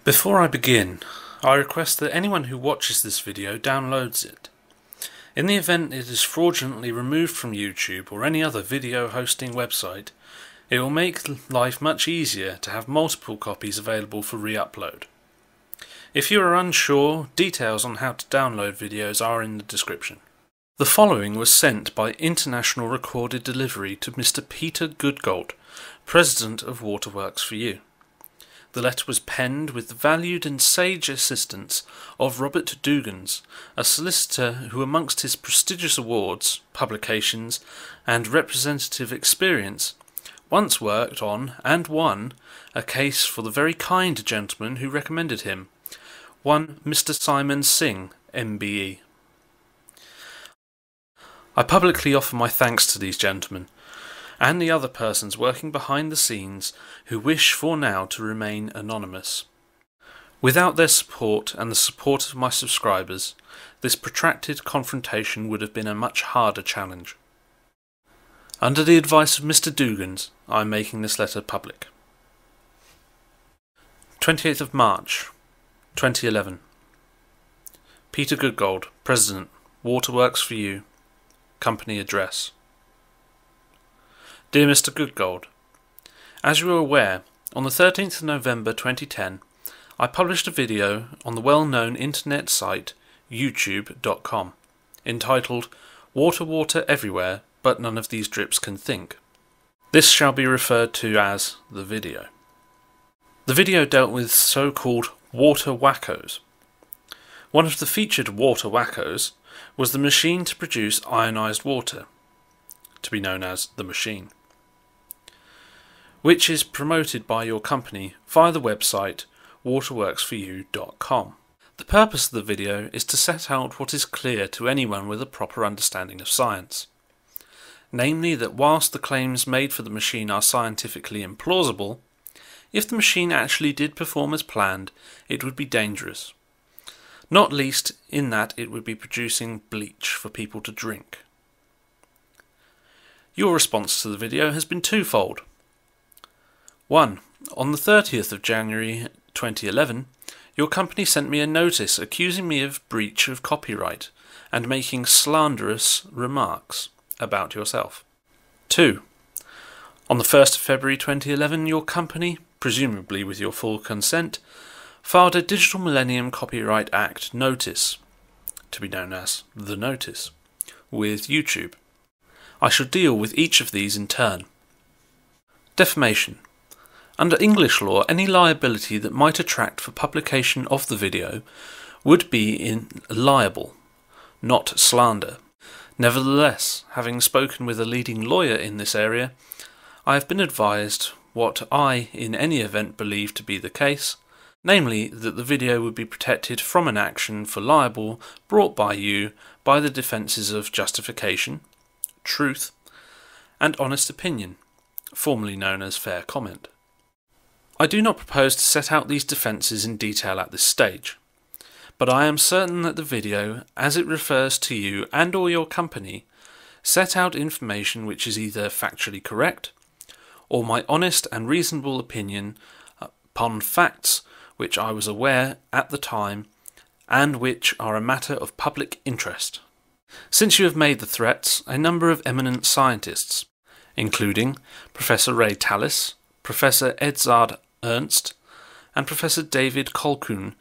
Before I begin, I request that anyone who watches this video downloads it. In the event it is fraudulently removed from YouTube or any other video hosting website, it will make life much easier to have multiple copies available for re-upload. If you are unsure, details on how to download videos are in the description. The following was sent by international recorded delivery to Mr Peter Goodgold, President of Waterworks4u. The letter was penned with the valued and sage assistance of Robert Dougans, a solicitor who amongst his prestigious awards, publications and representative experience once worked on and won a case for the very kind gentleman who recommended him, one Mr Singh MBE. I publicly offer my thanks to these gentlemen and the other persons working behind the scenes who wish for now to remain anonymous. Without their support and the support of my subscribers, this protracted confrontation would have been a much harder challenge. Under the advice of Mr Dougans, I am making this letter public. 28th of March, 2011. Peter Goodgold, President, Waterworks4u, Company Address. Dear Mr Goodgold, as you are aware, on the 13th of November 2010, I published a video on the well-known internet site youtube.com entitled Water Everywhere, but None of These Drips Can Think. This shall be referred to as the video. The video dealt with so-called water wackos. One of the featured water wackos was the machine to produce ionized water, to be known as the machine, which is promoted by your company via the website waterworks4u.com. The purpose of the video is to set out what is clear to anyone with a proper understanding of science. Namely that whilst the claims made for the machine are scientifically implausible, if the machine actually did perform as planned, it would be dangerous. Not least in that it would be producing bleach for people to drink. Your response to the video has been twofold. 1. On the 30th of January 2011, your company sent me a notice accusing me of breach of copyright and making slanderous remarks about yourself. 2. On the 1st of February 2011, your company, presumably with your full consent, filed a Digital Millennium Copyright Act notice, to be known as the notice, with YouTube. I shall deal with each of these in turn. Defamation. Under English law, any liability that might attract for publication of the video would be liable, not slander. Nevertheless, having spoken with a leading lawyer in this area, I have been advised what I, in any event, believe to be the case, namely that the video would be protected from an action for libel brought by you by the defences of justification, truth, and honest opinion, formerly known as fair comment. I do not propose to set out these defences in detail at this stage, but I am certain that the video, as it refers to you and or your company, set out information which is either factually correct, or my honest and reasonable opinion upon facts which I was aware at the time, and which are a matter of public interest. Since you have made the threats, a number of eminent scientists, including Professor Ray Tallis, Professor Edzard Ernst, and Professor David Colquhoun,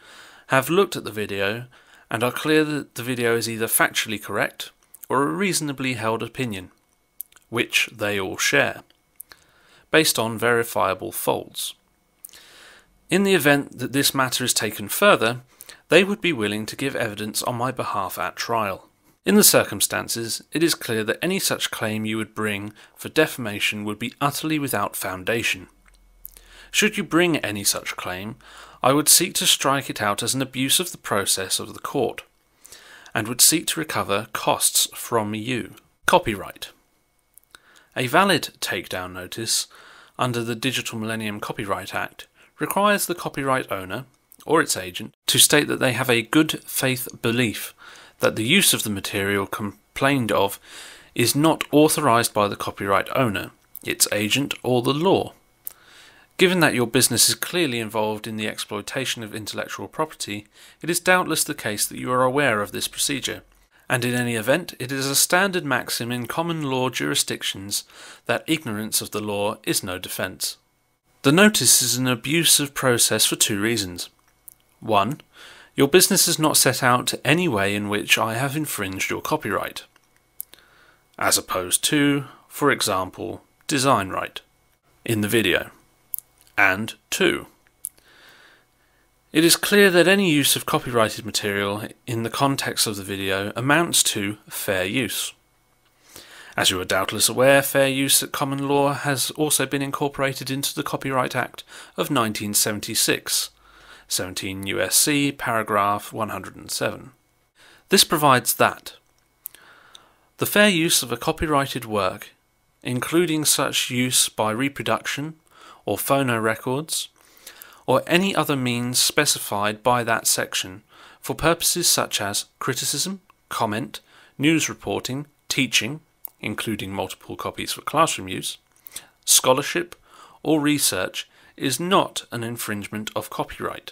have looked at the video and are clear that the video is either factually correct or a reasonably held opinion, which they all share, based on verifiable faults. In the event that this matter is taken further, they would be willing to give evidence on my behalf at trial. In the circumstances, it is clear that any such claim you would bring for defamation would be utterly without foundation. Should you bring any such claim, I would seek to strike it out as an abuse of the process of the court, and would seek to recover costs from you. Copyright. A valid takedown notice under the Digital Millennium Copyright Act requires the copyright owner, or its agent, to state that they have a good faith belief that the use of the material complained of is not authorised by the copyright owner, its agent, or the law. Given that your business is clearly involved in the exploitation of intellectual property, it is doubtless the case that you are aware of this procedure, and in any event it is a standard maxim in common law jurisdictions that ignorance of the law is no defence. The notice is an abuse of process for two reasons. 1. Your business is not set out any way in which I have infringed your copyright, as opposed to, for example, design right in the video. And 2. It is clear that any use of copyrighted material in the context of the video amounts to fair use. As you are doubtless aware, fair use at common law has also been incorporated into the Copyright Act of 1976, 17 U.S.C. paragraph 107. This provides that the fair use of a copyrighted work, including such use by reproduction or phonorecords, or any other means specified by that section for purposes such as criticism, comment, news reporting, teaching, including multiple copies for classroom use, scholarship, or research, is not an infringement of copyright.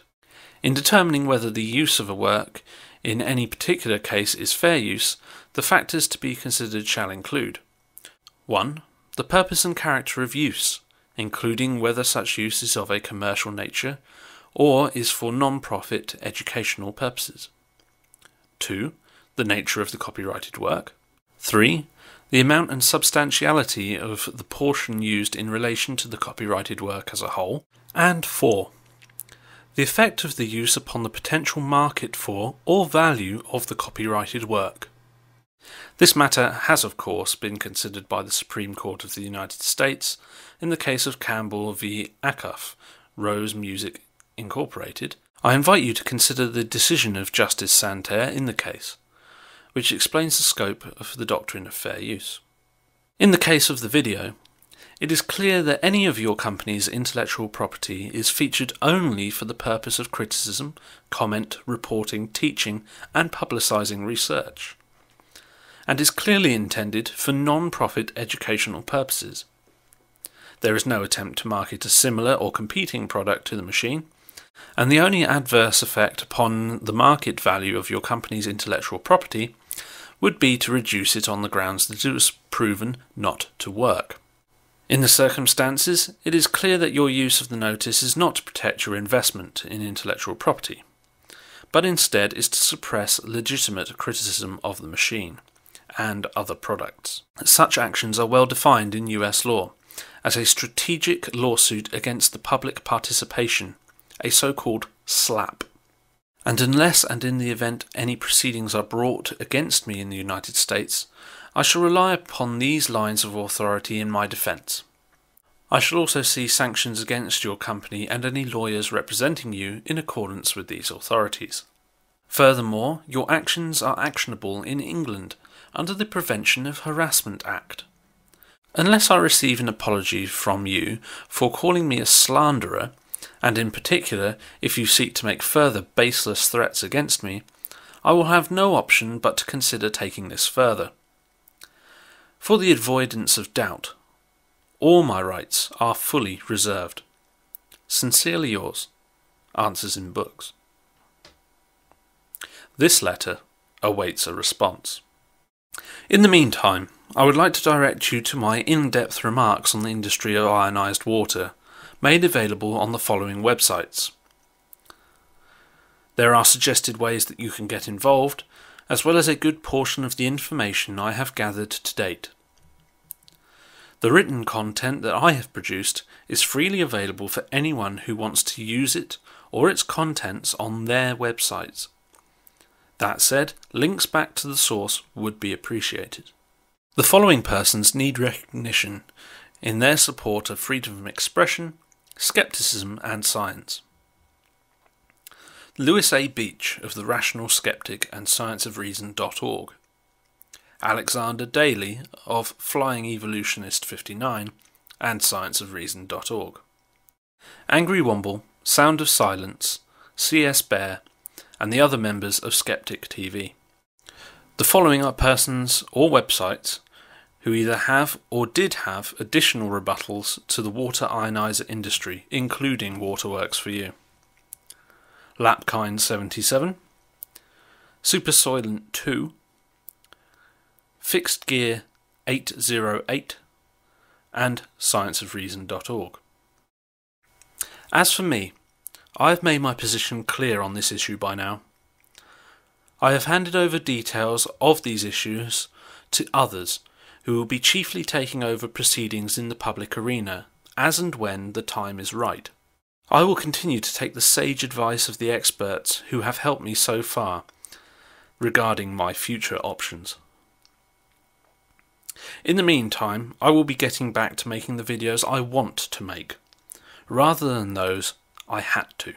In determining whether the use of a work in any particular case is fair use, the factors to be considered shall include 1. The purpose and character of use, including whether such use is of a commercial nature or is for non-profit educational purposes. 2. The nature of the copyrighted work. 3. The amount and substantiality of the portion used in relation to the copyrighted work as a whole. And 4. The effect of the use upon the potential market for or value of the copyrighted work. This matter has, of course, been considered by the Supreme Court of the United States in the case of Campbell v. Acuff, Rose Music Incorporated. I invite you to consider the decision of Justice Santerre in the case, which explains the scope of the doctrine of fair use. In the case of the video, it is clear that any of your company's intellectual property is featured only for the purpose of criticism, comment, reporting, teaching, and publicising research, and is clearly intended for non-profit educational purposes. There is no attempt to market a similar or competing product to the machine, and the only adverse effect upon the market value of your company's intellectual property would be to reduce it on the grounds that it was proven not to work. In the circumstances, it is clear that your use of the notice is not to protect your investment in intellectual property, but instead is to suppress legitimate criticism of the machine and other products. Such actions are well defined in US law as a strategic lawsuit against the public participation, a so-called SLAP. And unless and in the event any proceedings are brought against me in the United States, I shall rely upon these lines of authority in my defence. I shall also see sanctions against your company and any lawyers representing you in accordance with these authorities. Furthermore, your actions are actionable in England under the Prevention of Harassment Act. Unless I receive an apology from you for calling me a slanderer, and in particular if you seek to make further baseless threats against me, I will have no option but to consider taking this further. For the avoidance of doubt, all my rights are fully reserved. Sincerely yours, Answers in Books. This letter awaits a response. In the meantime, I would like to direct you to my in-depth remarks on the industry of ionized water, made available on the following websites. There are suggested ways that you can get involved, as well as a good portion of the information I have gathered to date. The written content that I have produced is freely available for anyone who wants to use it or its contents on their websites. That said, links back to the source would be appreciated. The following persons need recognition in their support of freedom of expression, skepticism and science. Louis A. Beach of the Rational Skeptic and scienceofreason.org, Alexander Daly of Flying Evolutionist 59 and scienceofreason.org, Angry Womble, Sound of Silence, C.S. Bear, and the other members of Skeptic TV. The following are persons or websites who either have or did have additional rebuttals to the water ionizer industry, including Waterworks4u. Lapkind77, Supersoylent 2, Fixed Gear 808, and scienceofreason.org. As for me, I have made my position clear on this issue by now. I have handed over details of these issues to others who will be chiefly taking over proceedings in the public arena, as and when the time is right. I will continue to take the sage advice of the experts who have helped me so far regarding my future options. In the meantime, I will be getting back to making the videos I want to make, rather than those I had to.